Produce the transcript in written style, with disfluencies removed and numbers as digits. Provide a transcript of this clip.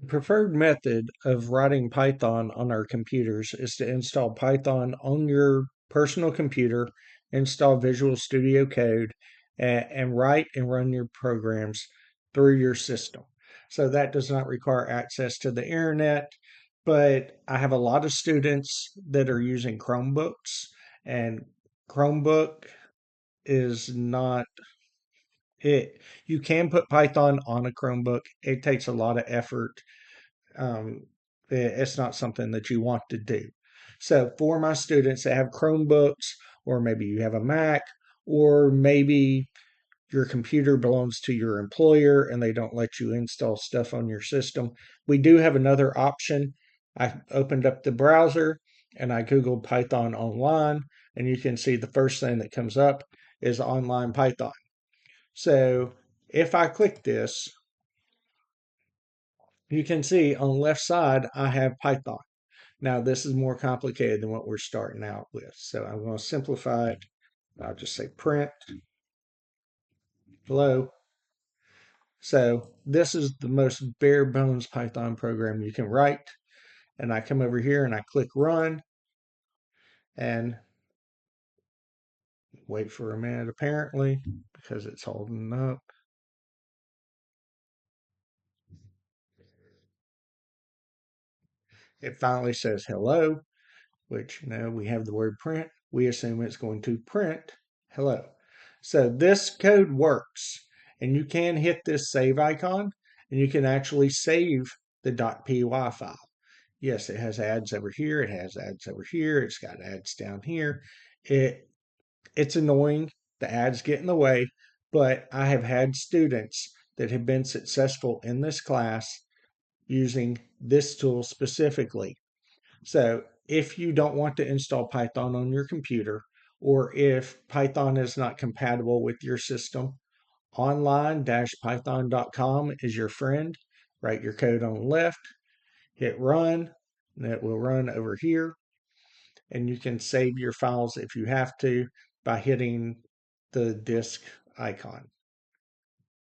The preferred method of writing Python on our computers is to install Python on your personal computer, install Visual Studio Code, and write and run your programs through your system. So that does not require access to the internet, but I have a lot of students that are using Chromebooks, and Chromebook is not it. You can put Python on a Chromebook. It takes a lot of effort. um, it's not something that you want to do. So for my students that have Chromebooks, or maybe you have a Mac, or maybe your computer belongs to your employer and they don't let you install stuff on your system, we do have another option. I opened up the browser and I Googled Python online, and you can see the first thing that comes up is online Python. So if I click this, you can see on the left side, I have Python. Now, this is more complicated than what we're starting out with. So I'm going to simplify it. I'll just say print hello. So this is the most bare bones Python program you can write. And I come over here and I click run and wait for a minute apparently because it's holding up. It finally says hello, which we have the word print. We assume it's going to print hello. So this code works, and you can hit this save icon and you can actually save the .py file. Yes, it has ads over here. It has ads over here. It's got ads down here. It's annoying. The ads get in the way, but I have had students that have been successful in this class using this tool specifically. So if you don't want to install Python on your computer, or if Python is not compatible with your system, online-python.com is your friend. Write your code on the left, hit run, and it will run over here. And you can save your files if you have to by hitting the disk icon.